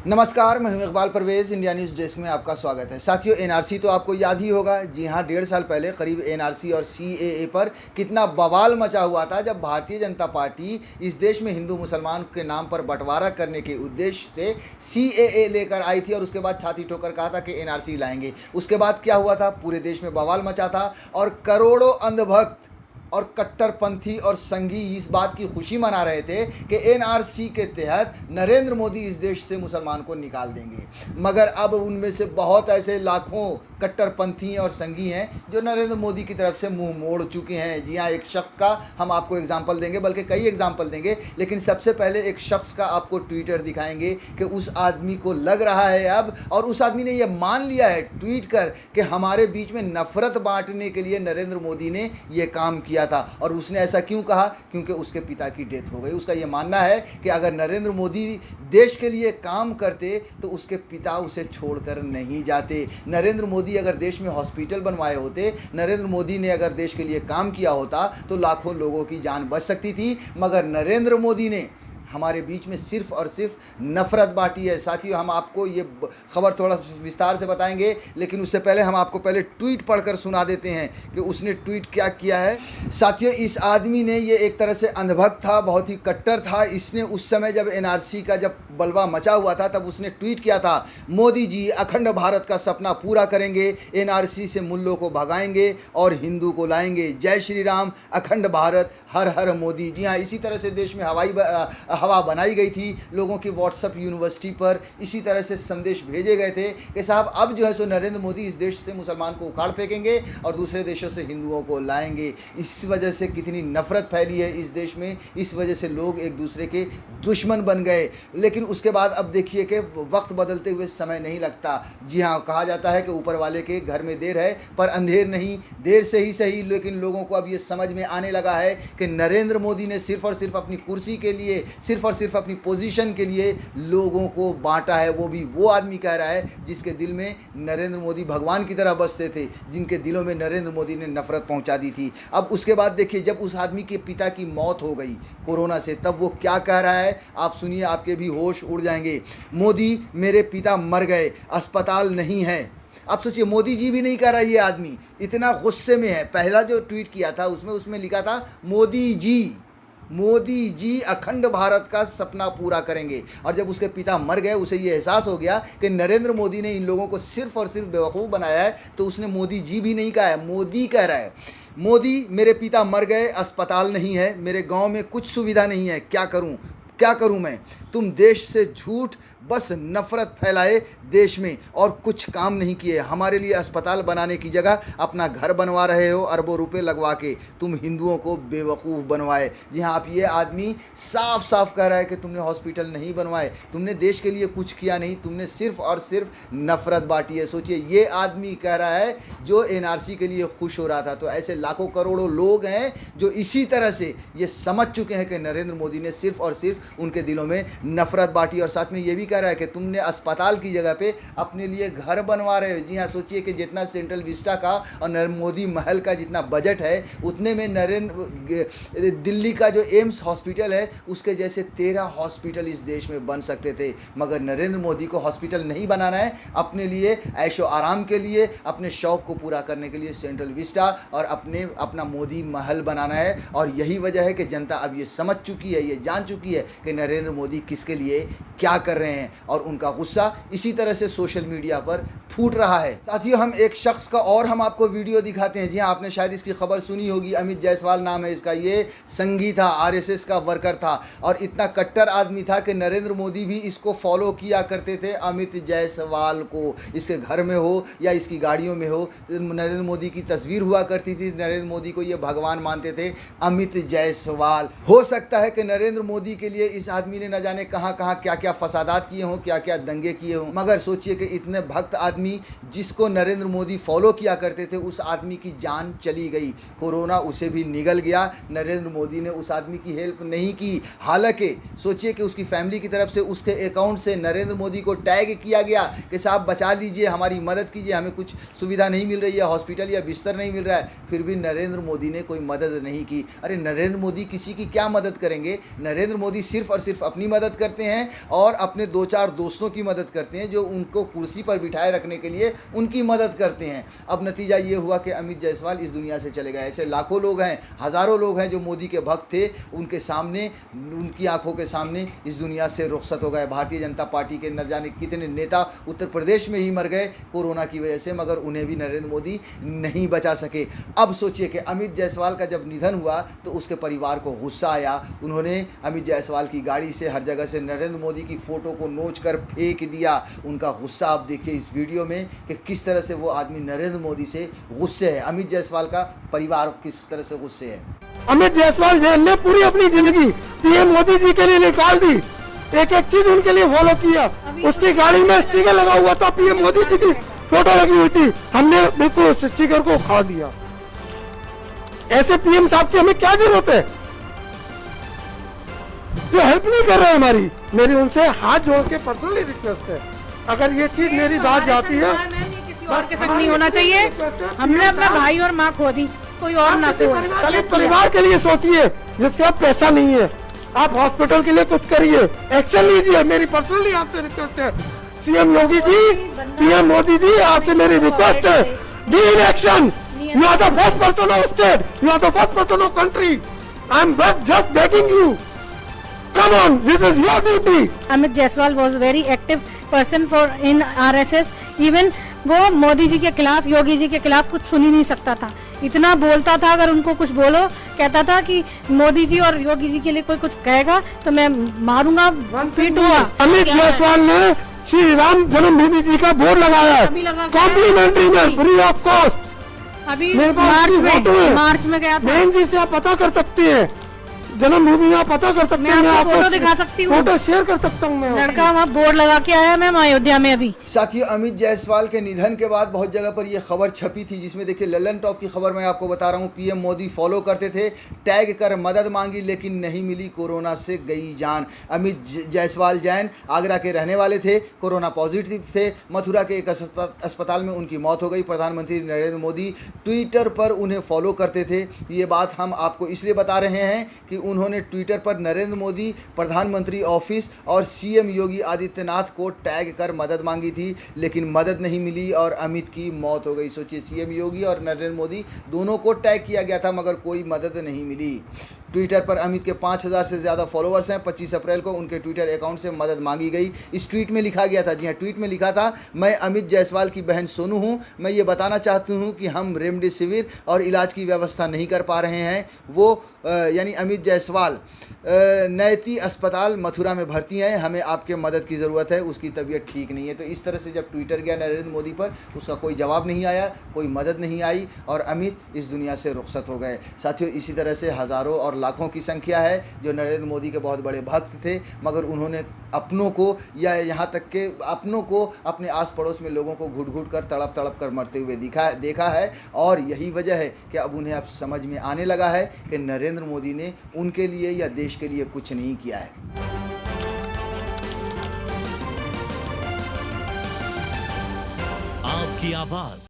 नमस्कार, मैं हूं Iqbal Parvez. India news desk में आपका स्वागत है। साथियों, एनआरसी तो आपको याद ही होगा। जी हां, 1.5 साल पहले करीब एनआरसी और सीएए पर कितना बवाल मचा हुआ था, जब भारतीय जनता पार्टी इस देश में हिंदू मुसलमान के नाम पर बंटवारा करने के उद्देश्य से सीएए लेकर आई थी और उसके बाद छाती ठोकर कहा था कि एनआरसी लाएंगे। उसके बाद क्या हुआ था? पूरे देश में बवाल मचा था और करोड़ों अंधभक्त और कट्टरपंथी और संघी इस बात की खुशी मना रहे थे कि एनआरसी के तहत नरेंद्र मोदी इस देश से मुसलमान को निकाल देंगे। मगर अब उनमें से बहुत ऐसे लाखों कट्टरपंथी और संघी हैं जो नरेंद्र मोदी की तरफ से मुंह मोड़ चुके हैं। जी हाँ, एक शख्स का हम आपको एग्जाम्पल देंगे, बल्कि कई एग्जाम्पल देंगे, लेकिन सबसे पहले एक शख्स का आपको ट्विटर दिखाएंगे कि उस आदमी को लग रहा है अब, और उस आदमी ने यह मान लिया है ट्वीट कर कि हमारे बीच में नफरत बांटने के लिए नरेंद्र मोदी ने यह काम किया था। और उसने ऐसा क्यों कहा? क्योंकि उसके पिता की डेथ हो गई। उसका यह मानना है कि अगर नरेंद्र मोदी देश के लिए काम करते तो उसके पिता उसे छोड़कर नहीं जाते। नरेंद्र मोदी अगर देश में हॉस्पिटल बनवाए होते, नरेंद्र मोदी ने अगर देश के लिए काम किया होता तो लाखों लोगों की जान बच सकती थी। मगर नरेंद्र मोदी ने हमारे बीच में सिर्फ और सिर्फ नफ़रत बांटी है। साथियों, हम आपको ये खबर थोड़ा विस्तार से बताएंगे, लेकिन उससे पहले हम आपको पहले ट्वीट पढ़कर सुना देते हैं कि उसने ट्वीट क्या किया है। साथियों, इस आदमी ने ये एक तरह से अंधभक्त था, बहुत ही कट्टर था। इसने उस समय जब एनआरसी का जब बलवा मचा हुआ था तब उसने ट्वीट किया था, मोदी जी अखंड भारत का सपना पूरा करेंगे, एनआरसी से मुल्लों को भगाएंगे और हिंदू को लाएंगे, जय श्री राम, अखंड भारत, हर हर मोदी। जी हाँ, इसी तरह से देश में हवा बनाई गई थी। लोगों की व्हाट्सएप यूनिवर्सिटी पर इसी तरह से संदेश भेजे गए थे कि साहब अब जो है सो नरेंद्र मोदी इस देश से मुसलमान को उखाड़ फेंकेंगे और दूसरे देशों से हिंदुओं को लाएंगे। इस वजह से कितनी नफरत फैली है इस देश में, इस वजह से लोग एक दूसरे के दुश्मन बन गए। लेकिन उसके बाद अब देखिए कि वक्त बदलते हुए समय नहीं लगता। जी हाँ, कहा जाता है कि ऊपर वाले के घर में देर है पर अंधेर नहीं, देर से ही सही, लेकिन लोगों को अब ये समझ में आने लगा है कि नरेंद्र मोदी ने सिर्फ और सिर्फ अपनी कुर्सी के लिए, सिर्फ और सिर्फ अपनी पोजीशन के लिए लोगों को बांटा है। वो भी वो आदमी कह रहा है जिसके दिल में नरेंद्र मोदी भगवान की तरह बसते थे, जिनके दिलों में नरेंद्र मोदी ने नफरत पहुंचा दी थी। अब उसके बाद देखिए, जब उस आदमी के पिता की मौत हो गई कोरोना से, तब वो क्या कह रहा है आप सुनिए, आपके भी होश उड़ जाएंगे। मोदी मेरे पिता मर गए, अस्पताल नहीं है। आप सोचिए, मोदी जी भी नहीं कह रहा, ये आदमी इतना गुस्से में है। पहला जो ट्वीट किया था उसमें लिखा था मोदी जी अखंड भारत का सपना पूरा करेंगे, और जब उसके पिता मर गए उसे ये एहसास हो गया कि नरेंद्र मोदी ने इन लोगों को सिर्फ और सिर्फ बेवकूफ़ बनाया है, तो उसने मोदी जी भी नहीं कहा है, मोदी कह रहा है। मोदी मेरे पिता मर गए, अस्पताल नहीं है, मेरे गांव में कुछ सुविधा नहीं है, क्या करूं मैं? तुम देश से झूठ, बस नफरत फैलाए देश में और कुछ काम नहीं किए। हमारे लिए अस्पताल बनाने की जगह अपना घर बनवा रहे हो अरबों रुपए लगवा के। तुम हिंदुओं को बेवकूफ़ बनवाए। जी हाँ, आप ये आदमी साफ साफ कह रहा है कि तुमने हॉस्पिटल नहीं बनवाए, तुमने देश के लिए कुछ किया नहीं, तुमने सिर्फ और सिर्फ नफरत बांटी है। सोचिए, ये आदमी कह रहा है जो एनआरसी के लिए खुश हो रहा था। तो ऐसे लाखों करोड़ों लोग हैं जो इसी तरह से ये समझ चुके हैं कि नरेंद्र मोदी ने सिर्फ और सिर्फ उनके दिलों में नफरत बांटी, और साथ में ये भी कह रहा है कि तुमने अस्पताल की जगह पे अपने लिए घर बनवा रहे हो। जी हाँ, सोचिए कि जितना सेंट्रल विस्टा का और नरेंद्र मोदी महल का जितना बजट है, उतने में दिल्ली का जो एम्स हॉस्पिटल है उसके जैसे 13 हॉस्पिटल इस देश में बन सकते थे। मगर नरेंद्र मोदी को हॉस्पिटल नहीं बनाना है, अपने लिए ऐशो आराम के लिए, अपने शौक को पूरा करने के लिए सेंट्रल विस्टा और अपना मोदी महल बनाना है। और यही वजह है कि जनता अब ये समझ चुकी है, ये जान चुकी है कि नरेंद्र मोदी किसके लिए क्या कर रहे हैं, और उनका गुस्सा इसी तरह से सोशल मीडिया पर फूट रहा है। साथियों, हम एक शख्स का और हम आपको वीडियो दिखाते हैं। जी हाँ, आपने शायद इसकी खबर सुनी होगी, अमित जायसवाल नाम है इसका। ये संघी था, आरएसएस का वर्कर था और इतना कट्टर आदमी था कि नरेंद्र मोदी भी इसको फॉलो किया करते थे। अमित जायसवाल को इसके घर में हो या इसकी गाड़ियों में हो, नरेंद्र मोदी की तस्वीर हुआ करती थी। नरेंद्र मोदी को ये भगवान मानते थे, अमित जायसवाल। हो सकता है कि नरेंद्र मोदी के लिए इस आदमी ने न जाने कहाँ कहाँ क्या क्या फसादात किए हों, क्या क्या दंगे किए हों। मगर सोचिए कि इतने भक्त आदमी जिसको नरेंद्र मोदी फॉलो किया करते थे, उस आदमी की जान चली गई, कोरोना उसे भी निगल गया। नरेंद्र मोदी ने उस आदमी की हेल्प नहीं की। हालांकि सोचिए कि उसकी फैमिली की तरफ से उसके अकाउंट से नरेंद्र मोदी को टैग किया गया कि साहब बचा लीजिए, हमारी मदद कीजिए, हमें कुछ सुविधा नहीं मिल रही है, हॉस्पिटल या बिस्तर नहीं मिल रहा है। फिर भी नरेंद्र मोदी ने कोई मदद नहीं की। अरे नरेंद्र मोदी किसी की क्या मदद करेंगे? नरेंद्र मोदी सिर्फ और सिर्फ अपनी मदद करते हैं और अपने दो चार दोस्तों की मदद करते हैं जो उनको कुर्सी पर बिठाए रखने के लिए उनकी मदद करते हैं। अब नतीजा ये हुआ कि अमित जायसवाल इस दुनिया से चले गए। ऐसे लाखों लोग हैं, हज़ारों लोग हैं जो मोदी के भक्त थे, उनके सामने, उनकी आंखों के सामने इस दुनिया से रुखसत हो गए। भारतीय जनता पार्टी के न जाने कितने नेता उत्तर प्रदेश में ही मर गए कोरोना की वजह से, मगर उन्हें भी नरेंद्र मोदी नहीं बचा सके। अब सोचिए कि अमित जायसवाल का जब निधन हुआ तो उसके परिवार को गुस्सा आया। उन्होंने अमित जायसवाल की गाड़ी से, हर जगह से नरेंद्र मोदी की फ़ोटो को नोच कर फेंक दिया। उनका गुस्सा आप देखिए इस वीडियो में कि किस तरह से वो आदमी नरेंद्र मोदी से गुस्से है। अमित जायसवाल का परिवार किस तरह से गुस्से है। अमित जायसवाल जेल ने पूरी अपनी जिंदगी पीएम मोदी जी के लिए निकाल दी, एक एक चीज उनके लिए फॉलो किया। उसकी गाड़ी में स्टिकर लगा हुआ था, पीएम मोदी जी की फोटो लगी हुई थी, हमने बिल्कुल उस स्टिकर को उखाड़ दिया। ऐसे पीएम साहब की हमें क्या जरूरत है जो हेल्प नहीं कर रहे हैं हमारी। मेरी उनसे हाथ जोड़ के पर्सनली रिक्वेस्ट है, अगर ये चीज मेरी बात जाती है, किसी और के साथ नहीं होना चाहिए। हमने अपना भाई और माँ खो दी, कोई और ना खाली परिवार के लिए सोचिए जिसके पास पैसा नहीं है। आप हॉस्पिटल के लिए कुछ करिए, एक्शन लीजिए। मेरी पर्सनली आपसे रिक्वेस्ट है, सीएम योगी जी, पीएम मोदी जी, आपसे मेरी रिक्वेस्ट है, be in action. You are the first person of state, you are the first person of country, I am just begging you, come on, this is your duty. Amit Jaiswal was very active person for in RSS। Even वो मोदी जी के खिलाफ, योगी जी के खिलाफ कुछ सुन ही नहीं सकता था, इतना बोलता था। अगर उनको कुछ बोलो, कहता था कि मोदी जी और योगी जी के लिए कोई कुछ कहेगा तो मैं मारूंगा, पीटूंगा। अमित जायसवाल ने श्री राम जन्मभूमि जी का बोर्ड लगाया है, कॉम्प्लीमेंट्री में, फ्री ऑफ कॉस्ट। अभी मार्च में गया था। बहन जी से आप पता कर सकते हैं, जन्मभूमि में आप पता कर सकते हैं, मैं आपको फोटो दिखा सकती हूँ, फोटो शेयर कर सकता हूँ। मैं लड़का वहाँ बोर्ड लगा के आया, मैं अयोध्या में। अभी साथियों, अमित जायसवाल के निधन के बाद बहुत जगह पर यह खबर छपी थी, जिसमें देखिए ललन टॉप की खबर मैं आपको बता रहा हूँ। पीएम मोदी फॉलो करते थे, टैग कर मदद मांगी लेकिन नहीं मिली, कोरोना से गई जान। अमित जायसवाल जैन आगरा के रहने वाले थे, कोरोना पॉजिटिव थे। मथुरा के एक अस्पताल में उनकी मौत हो गई। प्रधानमंत्री नरेंद्र मोदी ट्विटर पर उन्हें फॉलो करते थे। ये बात हम आपको इसलिए बता रहे हैं कि उन्होंने ट्विटर पर नरेंद्र मोदी, प्रधानमंत्री ऑफिस और सीएम योगी आदित्यनाथ को टैग कर मदद मांगी थी, लेकिन मदद नहीं मिली और अमित की मौत हो गई। सोचिए, सीएम योगी और नरेंद्र मोदी दोनों को टैग किया गया था मगर कोई मदद नहीं मिली। ट्विटर पर अमित के 5000 से ज़्यादा फॉलोअर्स हैं। 25 अप्रैल को उनके ट्विटर अकाउंट से मदद मांगी गई। इस ट्वीट में लिखा गया था, जी हाँ, ट्वीट में लिखा था, मैं अमित जायसवाल की बहन सोनू हूँ। मैं ये बताना चाहती हूँ कि हम रेमडेसिविर और इलाज की व्यवस्था नहीं कर पा रहे हैं। वो यानी अमित जायसवाल नैती अस्पताल मथुरा में भर्ती हैं। हमें आपके मदद की ज़रूरत है, उसकी तबीयत ठीक नहीं है। तो इस तरह से जब ट्विटर गया नरेंद्र मोदी पर, उसका कोई जवाब नहीं आया, कोई मदद नहीं आई और अमित इस दुनिया से रुखसत हो गए। साथियों, इसी तरह से हज़ारों और लाखों की संख्या है जो नरेंद्र मोदी के बहुत बड़े भक्त थे, मगर उन्होंने अपनों को, या यहाँ तक के अपनों को, अपने आस पड़ोस में लोगों को घुट घुट कर, तड़प तड़प कर मरते हुए देखा है। और यही वजह है कि अब उन्हें अब समझ में आने लगा है कि नरेंद्र मोदी ने उनके लिए या देश के लिए कुछ नहीं किया है। आपकी आवाज